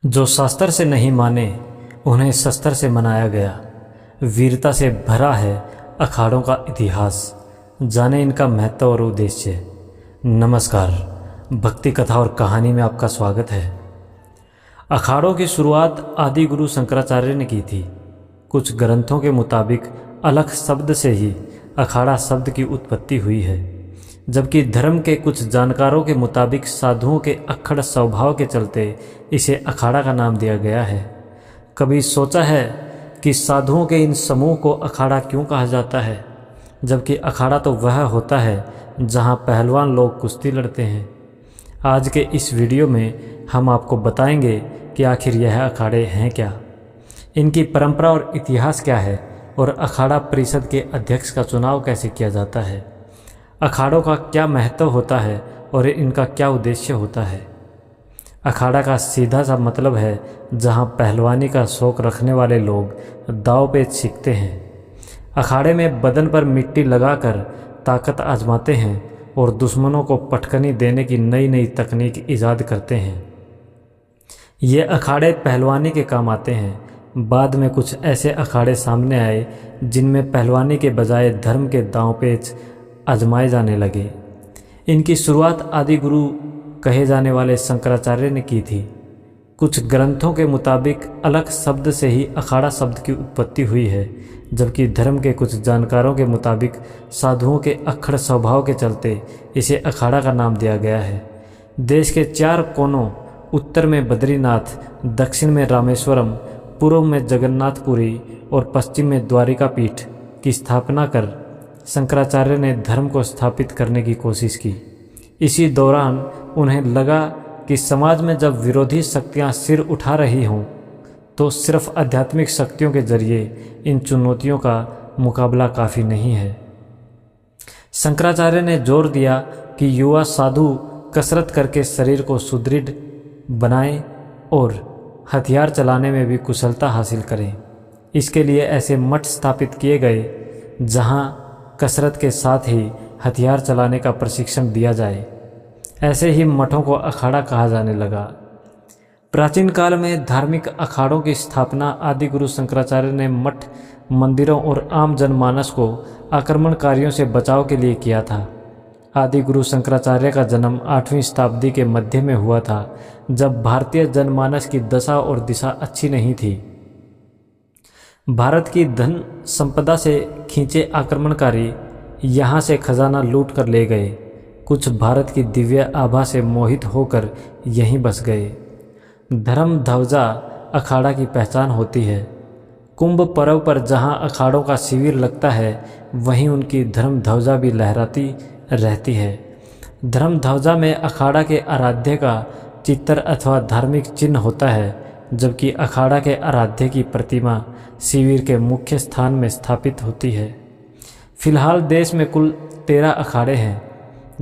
जो शास्त्र से नहीं माने उन्हें शस्त्र से मनाया गया। वीरता से भरा है अखाड़ों का इतिहास, जाने इनका महत्व और उद्देश्य। नमस्कार, भक्ति कथा और कहानी में आपका स्वागत है। अखाड़ों की शुरुआत आदि गुरु शंकराचार्य ने की थी। कुछ ग्रंथों के मुताबिक अलख शब्द से ही अखाड़ा शब्द की उत्पत्ति हुई है, जबकि धर्म के कुछ जानकारों के मुताबिक साधुओं के अक्खड़ स्वभाव के चलते इसे अखाड़ा का नाम दिया गया है। कभी सोचा है कि साधुओं के इन समूह को अखाड़ा क्यों कहा जाता है, जबकि अखाड़ा तो वह होता है जहां पहलवान लोग कुश्ती लड़ते हैं। आज के इस वीडियो में हम आपको बताएंगे कि आखिर यह अखाड़े हैं क्या, इनकी परंपरा और इतिहास क्या है, और अखाड़ा परिषद के अध्यक्ष का चुनाव कैसे किया जाता है। अखाड़ों का क्या महत्व होता है और इनका क्या उद्देश्य होता है। अखाड़ा का सीधा सा मतलब है जहां पहलवानी का शौक रखने वाले लोग दांव पेच सीखते हैं। अखाड़े में बदन पर मिट्टी लगाकर ताकत आजमाते हैं और दुश्मनों को पटकनी देने की नई नई तकनीक ईजाद करते हैं। ये अखाड़े पहलवानी के काम आते हैं। बाद में कुछ ऐसे अखाड़े सामने आए जिनमें पहलवानी के बजाय धर्म के दांव पेच आजमाए जाने लगे। इनकी शुरुआत आदि गुरु कहे जाने वाले शंकराचार्य ने की थी। कुछ ग्रंथों के मुताबिक अलख शब्द से ही अखाड़ा शब्द की उत्पत्ति हुई है, जबकि धर्म के कुछ जानकारों के मुताबिक साधुओं के अक्खड़ स्वभाव के चलते इसे अखाड़ा का नाम दिया गया है। देश के 4 कोनों, उत्तर में बद्रीनाथ, दक्षिण में रामेश्वरम, पूर्व में जगन्नाथपुरी और पश्चिम में द्वारिका पीठ की स्थापना कर शंकराचार्य ने धर्म को स्थापित करने की कोशिश की। इसी दौरान उन्हें लगा कि समाज में जब विरोधी शक्तियां सिर उठा रही हों तो सिर्फ आध्यात्मिक शक्तियों के जरिए इन चुनौतियों का मुकाबला काफ़ी नहीं है। शंकराचार्य ने जोर दिया कि युवा साधु कसरत करके शरीर को सुदृढ़ बनाएं और हथियार चलाने में भी कुशलता हासिल करें। इसके लिए ऐसे मठ स्थापित किए गए जहां कसरत के साथ ही हथियार चलाने का प्रशिक्षण दिया जाए। ऐसे ही मठों को अखाड़ा कहा जाने लगा। प्राचीन काल में धार्मिक अखाड़ों की स्थापना आदि गुरु शंकराचार्य ने मठ, मंदिरों और आम जनमानस को आक्रमणकारियों से बचाव के लिए किया था। आदि गुरु शंकराचार्य का जन्म 8वीं शताब्दी के मध्य में हुआ था, जब भारतीय जनमानस की दशा और दिशा अच्छी नहीं थी। भारत की धन संपदा से खींचे आक्रमणकारी यहाँ से खजाना लूट कर ले गए। कुछ भारत की दिव्य आभा से मोहित होकर यहीं बस गए। धर्म ध्वजा अखाड़ा की पहचान होती है। कुंभ पर्व पर जहाँ अखाड़ों का शिविर लगता है, वहीं उनकी धर्म ध्वजा भी लहराती रहती है। धर्म ध्वजा में अखाड़ा के आराध्य का चित्र अथवा धार्मिक चिन्ह होता है, जबकि अखाड़ा के आराध्य की प्रतिमा शिविर के मुख्य स्थान में स्थापित होती है। फिलहाल देश में कुल 13 अखाड़े हैं,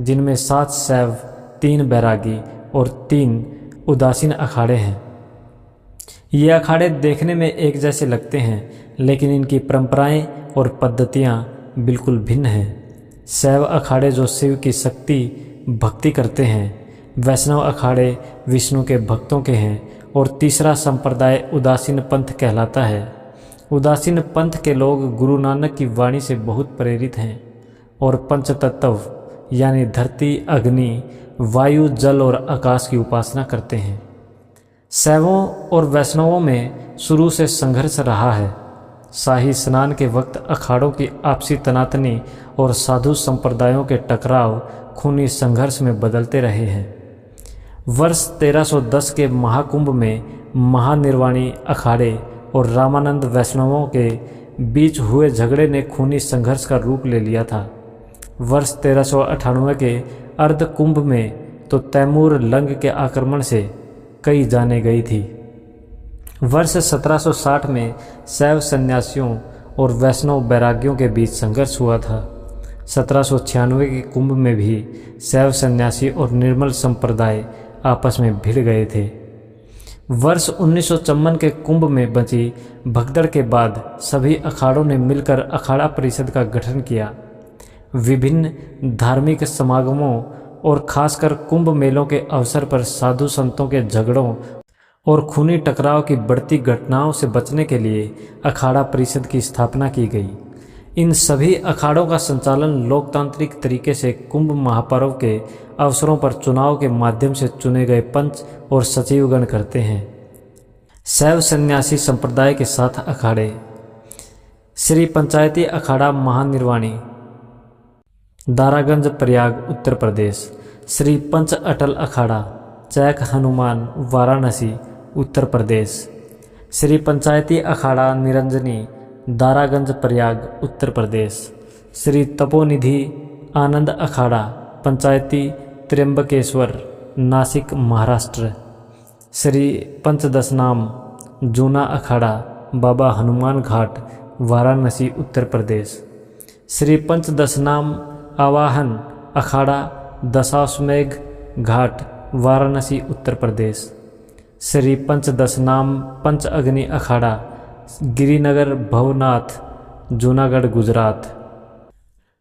जिनमें 7 शैव, 3 बैरागी और 3 उदासीन अखाड़े हैं। ये अखाड़े देखने में एक जैसे लगते हैं, लेकिन इनकी परंपराएं और पद्धतियां बिल्कुल भिन्न हैं। शैव अखाड़े जो शिव की शक्ति भक्ति करते हैं, वैष्णव अखाड़े विष्णु के भक्तों के हैं, और तीसरा संप्रदाय उदासीन पंथ कहलाता है। उदासीन पंथ के लोग गुरु नानक की वाणी से बहुत प्रेरित हैं और पंचतत्व यानी धरती, अग्नि, वायु, जल और आकाश की उपासना करते हैं। शैवों और वैष्णवों में शुरू से संघर्ष रहा है। शाही स्नान के वक्त अखाड़ों की आपसी तनातनी और साधु संप्रदायों के टकराव खूनी संघर्ष में बदलते रहे हैं। वर्ष 1310 के महाकुंभ में महानिर्वाणी अखाड़े और रामानंद वैष्णवों के बीच हुए झगड़े ने खूनी संघर्ष का रूप ले लिया था। वर्ष 1398 के अर्ध कुंभ में तो तैमूर लंग के आक्रमण से कई जाने गई थी। वर्ष 1760 में शैव सन्यासियों और वैष्णव बैरागियों के बीच संघर्ष हुआ था। 1796 के कुंभ में भी शैव सन्यासी और निर्मल संप्रदाय आपस में भिड़ गए थे। वर्ष 1954 के कुंभ में बची भगदड़ के बाद सभी अखाड़ों ने मिलकर अखाड़ा परिषद का गठन किया। विभिन्न धार्मिक समागमों और खासकर कुंभ मेलों के अवसर पर साधु संतों के झगड़ों और खूनी टकराव की बढ़ती घटनाओं से बचने के लिए अखाड़ा परिषद की स्थापना की गई। इन सभी अखाड़ों का संचालन लोकतांत्रिक तरीके से कुंभ महापर्व के अवसरों पर चुनाव के माध्यम से चुने गए पंच और सचिवगण करते हैं। शैव सन्यासी संप्रदाय के 7 अखाड़े। श्री पंचायती अखाड़ा महानिर्वाणी, दारागंज प्रयाग उत्तर प्रदेश। श्री पंच अटल अखाड़ा चैक हनुमान वाराणसी उत्तर प्रदेश। श्री पंचायती अखाड़ा निरंजनी, दारागंज प्रयाग उत्तर प्रदेश। श्री तपोनिधि आनंद अखाड़ा पंचायती त्र्यंबकेश्वर नासिक महाराष्ट्र। श्री पंचदशनाम जूना अखाड़ा बाबा हनुमान घाट वाराणसी उत्तर प्रदेश। श्री पंचदशनाम आवाहन अखाड़ा दशाश्वमेघ घाट वाराणसी उत्तर प्रदेश। श्री पंचदशनाम पंच अग्नि अखाड़ा गिरिनगर भवनाथ जूनागढ़ गुजरात।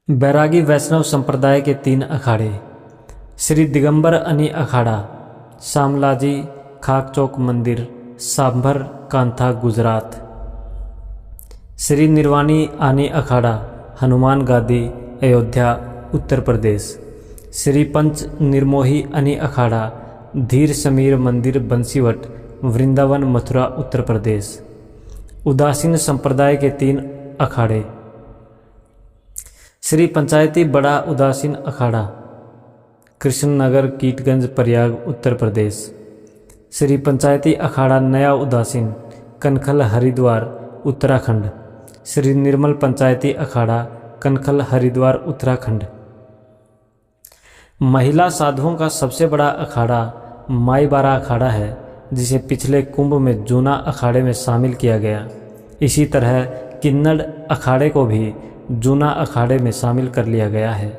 बैरागी वैष्णव संप्रदाय के 3 अखाड़े। श्री दिगंबर अनि अखाड़ा शामलाजी खाकचौक मंदिर सांभर कांथा गुजरात। श्री निर्वाणी आनी अखाड़ा हनुमान गादी अयोध्या उत्तर प्रदेश। श्री पंच निर्मोही अनि अखाड़ा धीर समीर मंदिर बंसीवट वृंदावन मथुरा उत्तर प्रदेश। उदासीन संप्रदाय के 3 अखाड़े। श्री पंचायती बड़ा उदासीन अखाड़ा कृष्णनगर कीटगंज प्रयाग उत्तर प्रदेश। श्री पंचायती अखाड़ा नया उदासीन कनखल हरिद्वार उत्तराखंड। श्री निर्मल पंचायती अखाड़ा कनखल हरिद्वार उत्तराखंड। महिला साधुओं का सबसे बड़ा अखाड़ा माईबारा अखाड़ा है, जिसे पिछले कुंभ में जूना अखाड़े में शामिल किया गया। इसी तरह किन्नड़ अखाड़े को भी जूना अखाड़े में शामिल कर लिया गया है।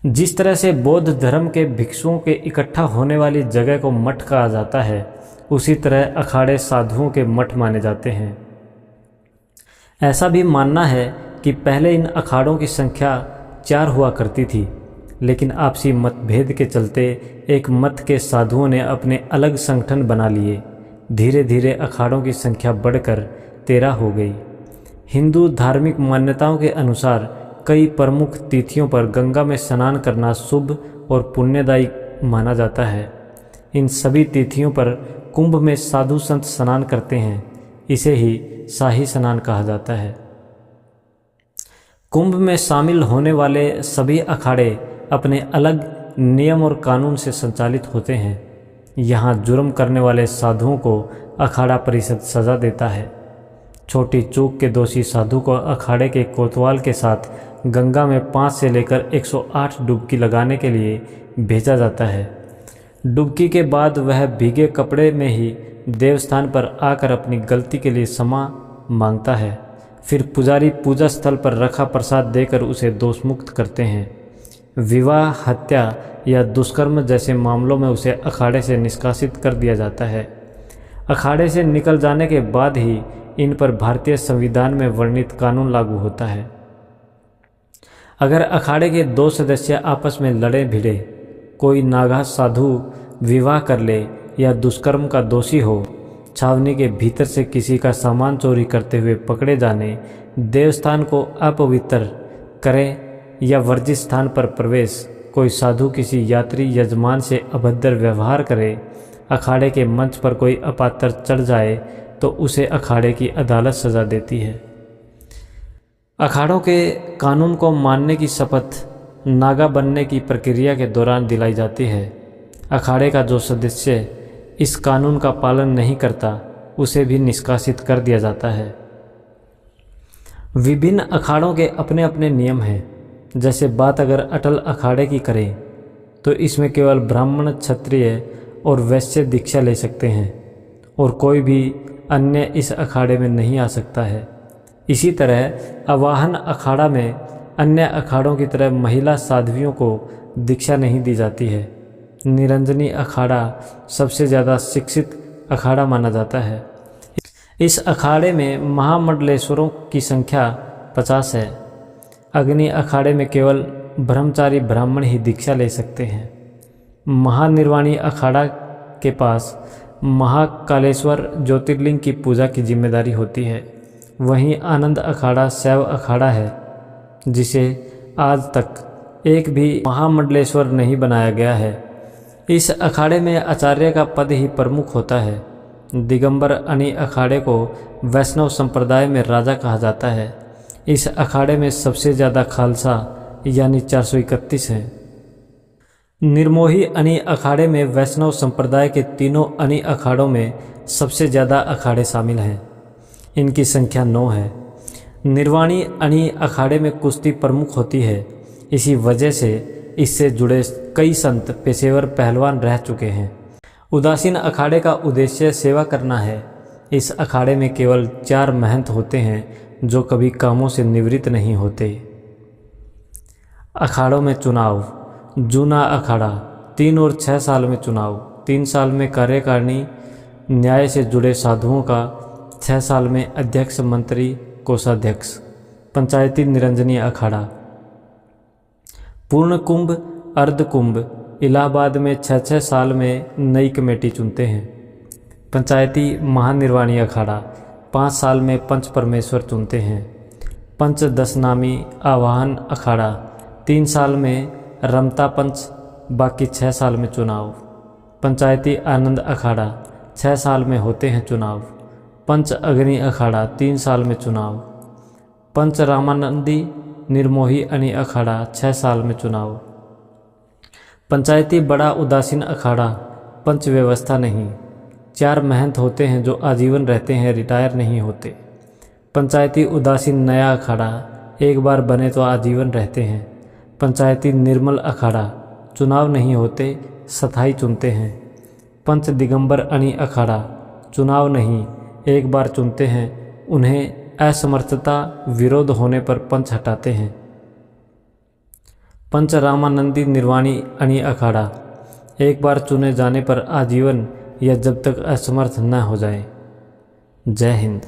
जिस तरह से बौद्ध धर्म के भिक्षुओं के इकट्ठा होने वाली जगह को मठ कहा जाता है, उसी तरह अखाड़े साधुओं के मठ माने जाते हैं। ऐसा भी मानना है कि पहले इन अखाड़ों की संख्या 4 हुआ करती थी, लेकिन आपसी मतभेद के चलते एक मत के साधुओं ने अपने अलग संगठन बना लिए। धीरे धीरे अखाड़ों की संख्या बढ़कर 13 हो गई। हिंदू धार्मिक मान्यताओं के अनुसार कई प्रमुख तिथियों पर गंगा में स्नान करना शुभ और पुण्यदायी माना जाता है। इन सभी तिथियों पर कुंभ में साधु संत स्नान करते हैं। इसे ही शाही स्नान कहा जाता है। कुंभ में शामिल होने वाले सभी अखाड़े अपने अलग नियम और कानून से संचालित होते हैं। यहाँ जुर्म करने वाले साधुओं को अखाड़ा परिषद सज़ा देता है। छोटी चूक के दोषी साधु को अखाड़े के कोतवाल के साथ गंगा में 5 से लेकर 108 डुबकी लगाने के लिए भेजा जाता है। डुबकी के बाद वह भीगे कपड़े में ही देवस्थान पर आकर अपनी गलती के लिए क्षमा मांगता है। फिर पुजारी पूजा स्थल पर रखा प्रसाद देकर उसे दोषमुक्त करते हैं। विवाह, हत्या या दुष्कर्म जैसे मामलों में उसे अखाड़े से निष्कासित कर दिया जाता है। अखाड़े से निकल जाने के बाद ही इन पर भारतीय संविधान में वर्णित कानून लागू होता है। अगर अखाड़े के 2 सदस्य आपस में लड़े भिड़े, कोई नागा साधु विवाह कर ले या दुष्कर्म का दोषी हो, छावनी के भीतर से किसी का सामान चोरी करते हुए पकड़े जाने, देवस्थान को अपवित्र करे या वर्जित स्थान पर प्रवेश, कोई साधु किसी यात्री यजमान से अभद्र व्यवहार करे, अखाड़े के मंच पर कोई अपात्र चढ़ जाए तो उसे अखाड़े की अदालत सज़ा देती है। अखाड़ों के कानून को मानने की शपथ नागा बनने की प्रक्रिया के दौरान दिलाई जाती है। अखाड़े का जो सदस्य इस कानून का पालन नहीं करता, उसे भी निष्कासित कर दिया जाता है। विभिन्न अखाड़ों के अपने अपने नियम हैं। जैसे बात अगर अटल अखाड़े की करें तो इसमें केवल ब्राह्मण, क्षत्रिय और वैश्य दीक्षा ले सकते हैं और कोई भी अन्य इस अखाड़े में नहीं आ सकता है। इसी तरह आवाहन अखाड़ा में अन्य अखाड़ों की तरह महिला साध्वियों को दीक्षा नहीं दी जाती है। निरंजनी अखाड़ा सबसे ज़्यादा शिक्षित अखाड़ा माना जाता है। इस अखाड़े में महामंडलेश्वरों की संख्या 50 है। अग्नि अखाड़े में केवल ब्रह्मचारी ब्राह्मण ही दीक्षा ले सकते हैं। महानिर्वाणी अखाड़ा के पास महाकालेश्वर ज्योतिर्लिंग की पूजा की जिम्मेदारी होती है। वहीं आनंद अखाड़ा शैव अखाड़ा है, जिसे आज तक एक भी महामंडलेश्वर नहीं बनाया गया है। इस अखाड़े में आचार्य का पद ही प्रमुख होता है। दिगंबर अनी अखाड़े को वैष्णव संप्रदाय में राजा कहा जाता है। इस अखाड़े में सबसे ज़्यादा खालसा यानी 431 हैं। निर्मोही अनी अखाड़े में वैष्णव संप्रदाय के तीनों अनी अखाड़ों में सबसे ज़्यादा अखाड़े शामिल हैं। इनकी संख्या 9 है। निर्वाणी अनी अखाड़े में कुश्ती प्रमुख होती है। इसी वजह से इससे जुड़े कई संत पेशेवर पहलवान रह चुके हैं। उदासीन अखाड़े का उद्देश्य सेवा करना है। इस अखाड़े में केवल 4 महंत होते हैं जो कभी कामों से निवृत्त नहीं होते। अखाड़ों में चुनाव। जूना अखाड़ा 3 और 6 साल में चुनाव। 3 साल में कार्यकारिणी न्याय से जुड़े साधुओं का, 6 साल में अध्यक्ष, मंत्री, कोषाध्यक्ष। पंचायती निरंजनी अखाड़ा। पूर्ण कुंभ, अर्ध कुंभ इलाहाबाद में 6-6 साल में नई कमेटी चुनते हैं। पंचायती महानिर्वाणी अखाड़ा 5 साल में पंच परमेश्वर चुनते हैं। पंचदशनामी आवाहन अखाड़ा 3 साल में रमता पंच, बाकी 6 साल में चुनाव। पंचायती आनंद अखाड़ा 6 साल में होते हैं चुनाव। पंच अग्नि अखाड़ा 3 साल में चुनाव। पंच रामानंदी निर्मोही अनी अखाड़ा 6 साल में चुनाव। पंचायती बड़ा उदासीन अखाड़ा पंच व्यवस्था नहीं, 4 महंत होते हैं जो आजीवन रहते हैं, रिटायर नहीं होते। पंचायती उदासीन नया अखाड़ा एक बार बने तो आजीवन रहते हैं। पंचायती निर्मल अखाड़ा चुनाव नहीं होते, स्थायी चुनते हैं। पंच दिगंबर अनी अखाड़ा चुनाव नहीं, एक बार चुनते हैं, उन्हें असमर्थता विरोध होने पर पंच हटाते हैं। पंच रामानंदी निर्वाणी अनी अखाड़ा एक बार चुने जाने पर आजीवन या जब तक असमर्थ न हो जाए। जय हिंद।